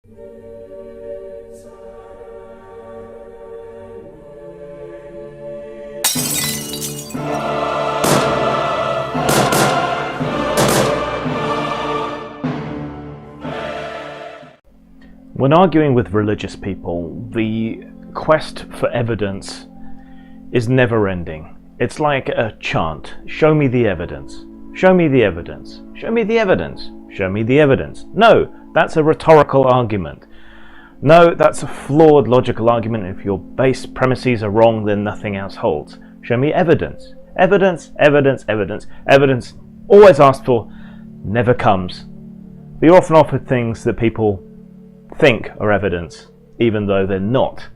When arguing with religious people, the quest for evidence is never ending. It's like a chant. Show me the evidence. Show me the evidence. Show me the evidence. Show me the evidence. No, that's a rhetorical argument. No, that's a flawed logical argument. If your base premises are wrong, then nothing else holds. Show me evidence. Evidence, evidence, evidence. Evidence, always asked for, never comes. But you're often offered things that people think are evidence, even though they're not.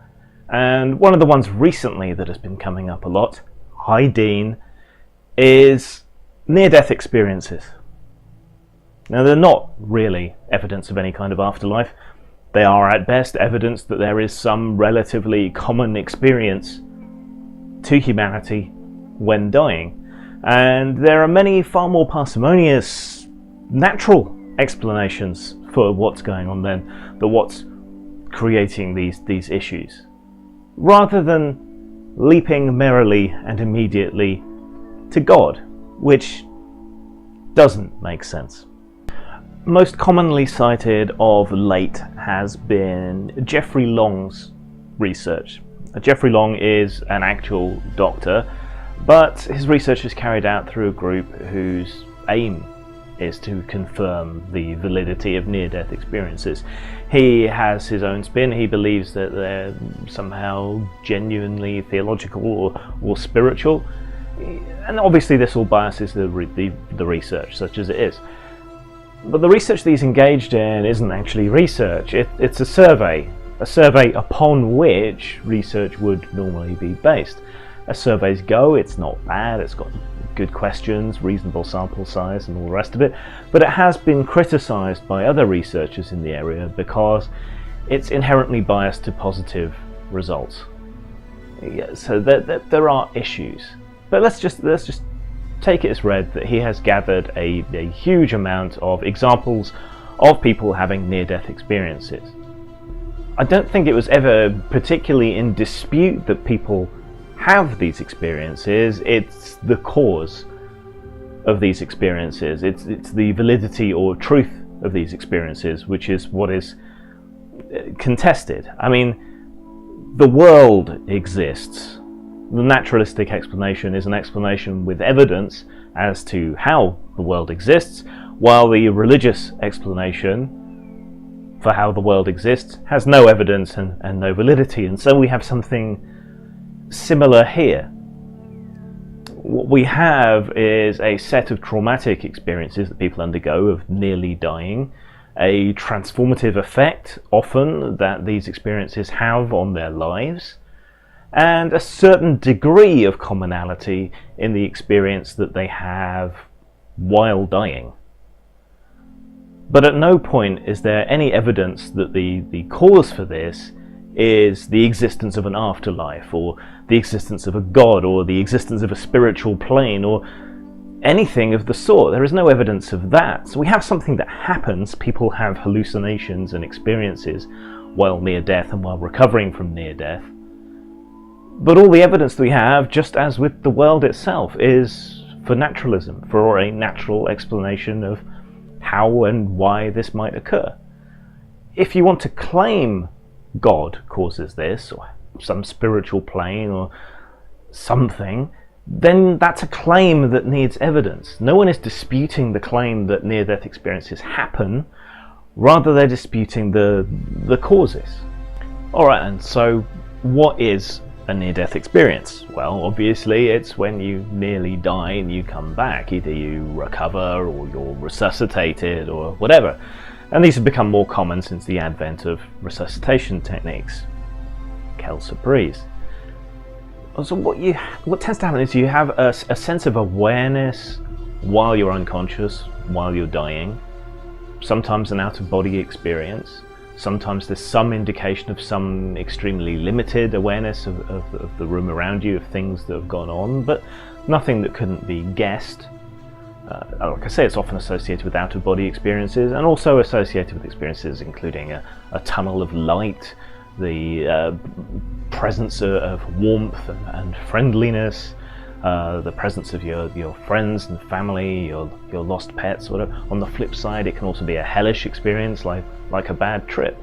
And one of the ones recently that has been coming up a lot, hi Dean, is near-death experiences. Now, they're not really evidence of any kind of afterlife. They are at best evidence that there is some relatively common experience to humanity when dying. And there are many far more parsimonious, natural explanations for what's going on then, than what's creating these issues. Rather than leaping merrily and immediately to God, which doesn't make sense. Most commonly cited of late has been Jeffrey Long's research. Jeffrey Long is an actual doctor, but his research is carried out through a group whose aim is to confirm the validity of near-death experiences. He has his own spin. He believes that they're somehow genuinely theological or spiritual, and obviously this all biases the research, such as it is. But the research that he's engaged in isn't actually research. It's a survey upon which research would normally be based. As surveys go, it's not bad. It's got good questions, reasonable sample size and all the rest of it, but it has been criticised by other researchers in the area because it's inherently biased to positive results. Yeah, so there are issues, but let's just take it as read that he has gathered a huge amount of examples of people having near-death experiences. I don't think it was ever particularly in dispute that people have these experiences. It's the cause of these experiences. It's the validity or truth of these experiences which is what is contested. I mean, the world exists. The naturalistic explanation is an explanation with evidence as to how the world exists, while the religious explanation for how the world exists has no evidence and no validity. And so we have something similar here. What we have is a set of traumatic experiences that people undergo of nearly dying, a transformative effect often that these experiences have on their lives, and a certain degree of commonality in the experience that they have while dying. But at no point is there any evidence that the cause for this is the existence of an afterlife, or the existence of a god, or the existence of a spiritual plane, or anything of the sort. There is no evidence of that. So we have something that happens. People have hallucinations and experiences while near death and while recovering from near death. But all the evidence that we have, just as with the world itself, is for naturalism, for a natural explanation of how and why this might occur. If you want to claim God causes this, or some spiritual plane or something, then that's a claim that needs evidence. No one is disputing the claim that near-death experiences happen, rather they're disputing the causes. Alright, and so what is a near-death experience? Well, obviously it's when you nearly die and you come back. Either you recover or you're resuscitated or whatever. And these have become more common since the advent of resuscitation techniques. Quelle surprise. So what tends to happen is you have a sense of awareness while you're unconscious, while you're dying. Sometimes an out-of-body experience. Sometimes there's some indication of some extremely limited awareness of the room around you, of things that have gone on, but nothing that couldn't be guessed. Like I say, it's often associated with out-of-body experiences, and also associated with experiences including a tunnel of light, the presence of warmth and friendliness, the presence of your friends and family, your lost pets, whatever. On the flip side, it can also be a hellish experience, like a bad trip.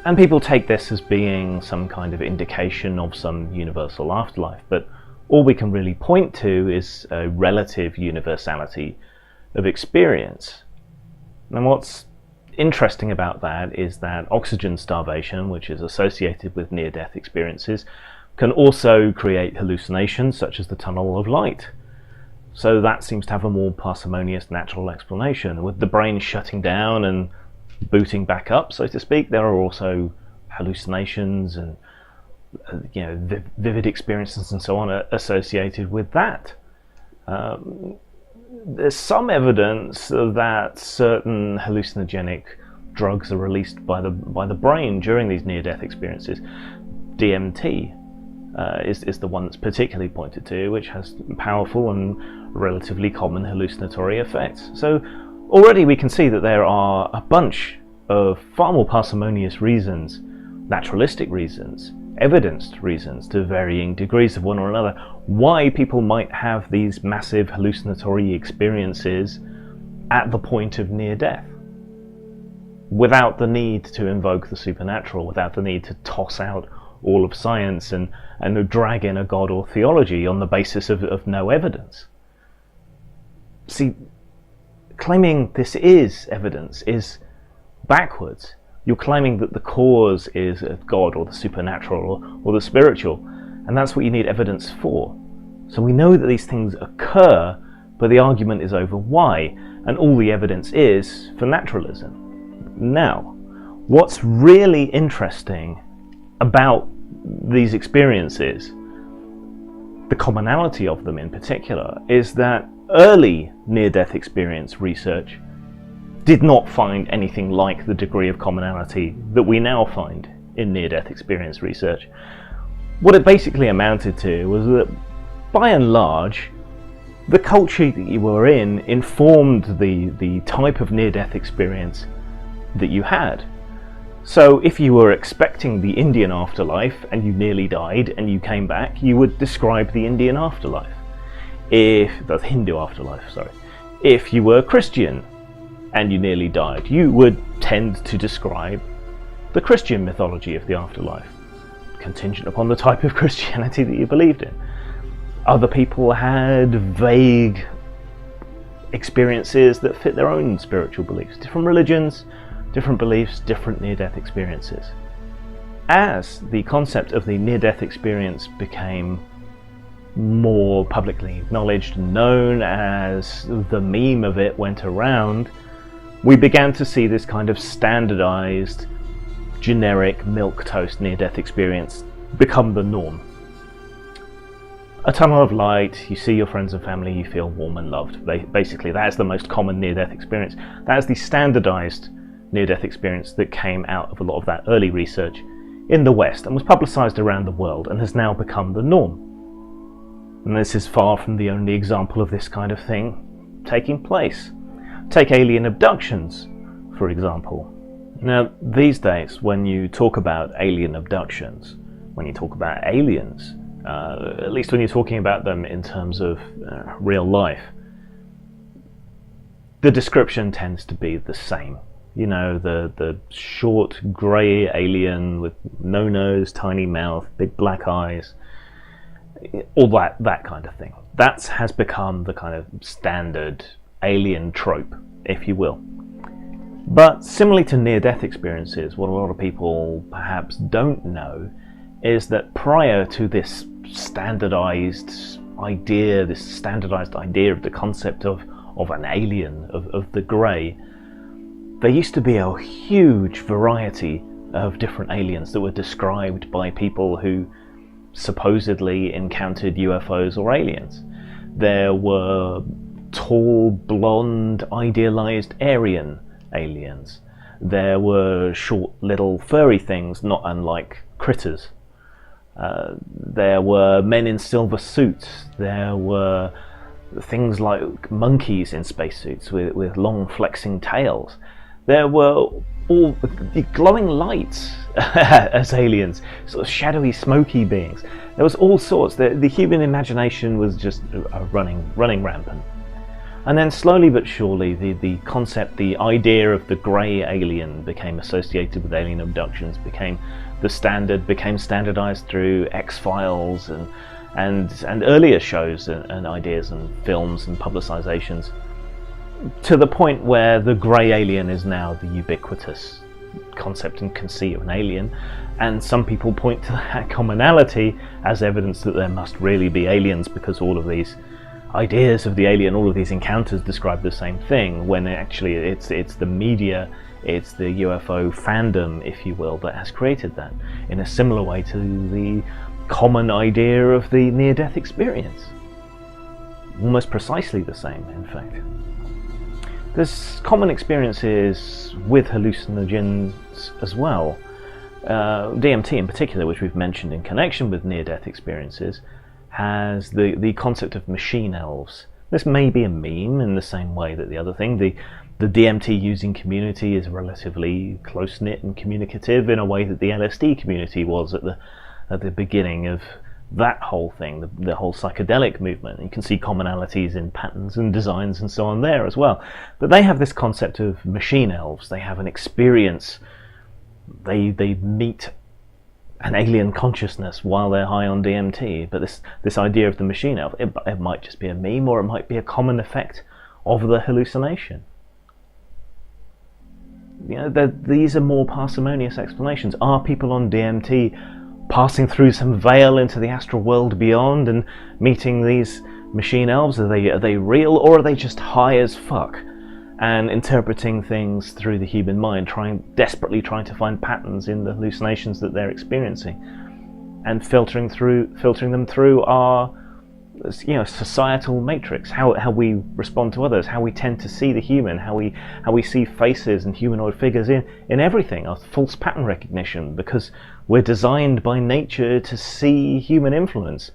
And people take this as being some kind of indication of some universal afterlife, but all we can really point to is a relative universality of experience. And what's interesting about that is that oxygen starvation, which is associated with near-death experiences, can also create hallucinations such as the tunnel of light. So that seems to have a more parsimonious natural explanation. With the brain shutting down and booting back up, so to speak, there are also hallucinations and vivid experiences and so on associated with that. There's some evidence that certain hallucinogenic drugs are released by the brain during these near-death experiences. DMT is the one that's particularly pointed to, which has powerful and relatively common hallucinatory effects. So already we can see that there are a bunch of far more parsimonious reasons, naturalistic reasons, evidenced reasons to varying degrees of one or another, why people might have these massive hallucinatory experiences at the point of near death, without the need to invoke the supernatural, without the need to toss out all of science and drag in a god or theology on the basis of no evidence. See, claiming this is evidence is backwards. You're claiming that the cause is God or the supernatural or the spiritual, and that's what you need evidence for. So we know that these things occur, but the argument is over why, and all the evidence is for naturalism. Now, what's really interesting about these experiences, the commonality of them in particular, is that early near-death experience research did not find anything like the degree of commonality that we now find in near-death experience research. What it basically amounted to was that, by and large, the culture that you were in informed the type of near-death experience that you had. So if you were expecting the Indian afterlife and you nearly died and you came back, you would describe the Indian afterlife. The Hindu afterlife, sorry. If you were Christian and you nearly died, you would tend to describe the Christian mythology of the afterlife, contingent upon the type of Christianity that you believed in. Other people had vague experiences that fit their own spiritual beliefs. Different religions, different beliefs, different near-death experiences. As the concept of the near-death experience became more publicly acknowledged and known, as the meme of it went around, we began to see this kind of standardized, generic milquetoast near-death experience become the norm. A tunnel of light, you see your friends and family, you feel warm and loved. Basically, that's the most common near-death experience. That is the standardized near-death experience that came out of a lot of that early research in the West and was publicized around the world and has now become the norm. And this is far from the only example of this kind of thing taking place. Take alien abductions, for example. Now, these days, when you talk about alien abductions, when you talk about aliens, at least when you're talking about them in terms of real life, the description tends to be the same. You know, the short, grey alien with no nose, tiny mouth, big black eyes, all that kind of thing. That has become the kind of standard alien trope, if you will. But similarly to near-death experiences, what a lot of people perhaps don't know is that prior to this standardized idea of the concept of an alien, of the grey, there used to be a huge variety of different aliens that were described by people who supposedly encountered UFOs or aliens. There were tall, blonde, idealized Aryan aliens. There were short, little, furry things, not unlike critters. There were men in silver suits. There were things like monkeys in spacesuits with long flexing tails. There were all the glowing lights as aliens, sort of shadowy, smoky beings. There was all sorts. The human imagination was just running rampant. And then slowly but surely, the concept, the idea of the grey alien became associated with alien abductions, became the standard, became standardized through X-Files and earlier shows and ideas and films and publicizations, to the point where the grey alien is now the ubiquitous concept and conceit of an alien. And some people point to that commonality as evidence that there must really be aliens, because all of these ideas of the alien, all of these encounters describe the same thing, when actually it's the media, it's the UFO fandom, if you will, that has created that, in a similar way to the common idea of the near-death experience. Almost precisely the same, in fact. There's common experiences with hallucinogens as well. DMT in particular, which we've mentioned in connection with near-death experiences, has the concept of machine elves. This may be a meme in the same way that the other thing. The DMT using community is relatively close-knit and communicative in a way that the LSD community was at the beginning of that whole thing, the whole psychedelic movement. You can see commonalities in patterns and designs and so on there as well. But they have this concept of machine elves. They have an experience. They meet an alien consciousness while they're high on DMT. But this idea of the machine elf, it might just be a meme, or it might be a common effect of the hallucination. You know, these are more parsimonious explanations. Are people on DMT passing through some veil into the astral world beyond and meeting these machine elves? Are they real, or are they just high as fuck and interpreting things through the human mind, desperately trying to find patterns in the hallucinations that they're experiencing, and filtering them through our, societal matrix, how we respond to others, how we tend to see the human, how we see faces and humanoid figures in everything, our false pattern recognition, because we're designed by nature to see human influence,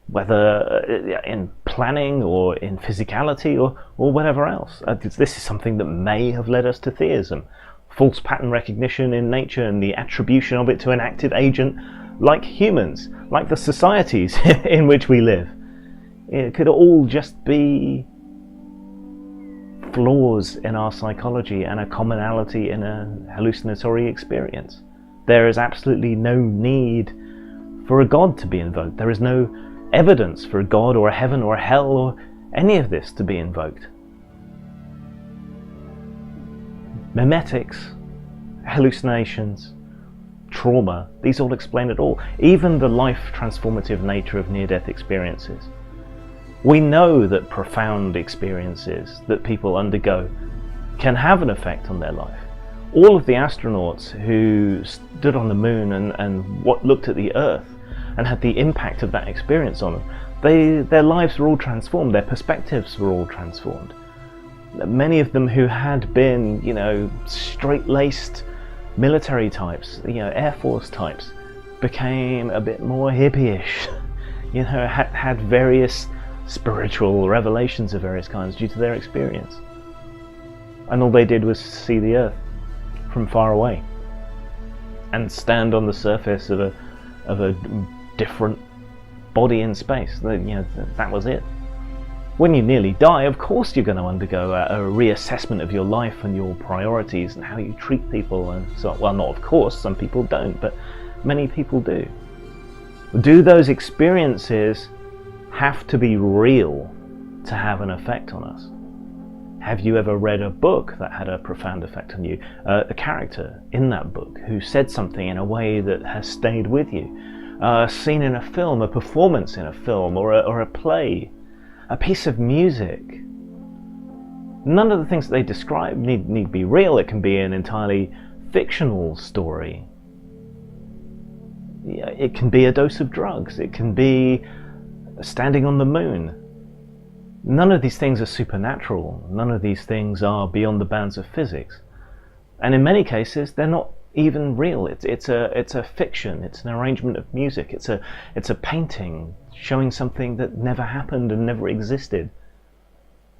whether in planning or in physicality or whatever else. This is something that may have led us to theism. False pattern recognition in nature and the attribution of it to an active agent like humans, like the societies in which we live. It could all just be flaws in our psychology and a commonality in a hallucinatory experience. There is absolutely no need for a god to be invoked. There is no evidence for a god or a heaven or a hell or any of this to be invoked. Memetics, hallucinations, trauma, these all explain it all. Even the life transformative nature of near-death experiences. We know that profound experiences that people undergo can have an effect on their life. All of the astronauts who stood on the moon and looked at the Earth and had the impact of that experience on them, their lives were all transformed, their perspectives were all transformed. Many of them who had been, straight-laced military types, Air Force types, became a bit more hippie-ish, had various spiritual revelations of various kinds due to their experience. And all they did was see the Earth from far away and stand on the surface of a different body in space. That was it. When you nearly die, of course you're going to undergo a reassessment of your life and your priorities and how you treat people and so on. Well, not of course, some people don't, but many people do. Do those experiences have to be real to have an effect on us? Have you ever read a book that had a profound effect on you? A character in that book who said something in a way that has stayed with you? A scene in a film, a performance in a film, or a play, a piece of music. None of the things that they describe need be real. It can be an entirely fictional story. It can be a dose of drugs. It can be standing on the moon. None of these things are supernatural. None of these things are beyond the bounds of physics. And in many cases, they're not even real. It's a fiction. It's an arrangement of music. It's a painting showing something that never happened and never existed.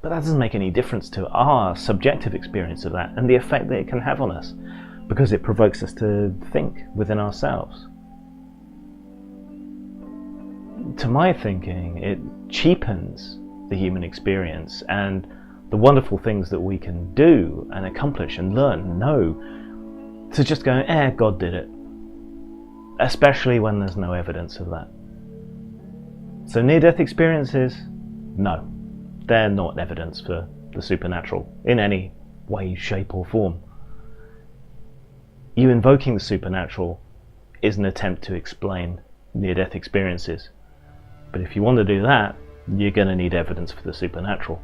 But that doesn't make any difference to our subjective experience of that and the effect that it can have on us, because it provokes us to think within ourselves. To my thinking, it cheapens the human experience and the wonderful things that we can do and accomplish and learn and know, to just go, God did it. Especially when there's no evidence of that. So near-death experiences, no. They're not evidence for the supernatural in any way, shape or form. You invoking the supernatural is an attempt to explain near-death experiences. But if you want to do that, you're going to need evidence for the supernatural.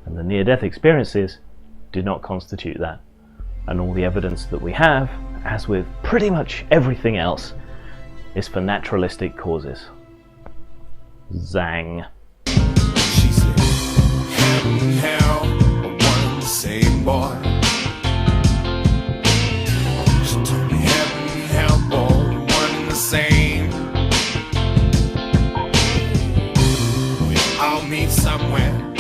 And the near-death experiences do not constitute that. And all the evidence that we have, as with pretty much everything else, is for naturalistic causes. Zang. She said, heaven and hell are one and the same, boy. She told me heaven and hell, boy, one and the same. We all meet somewhere.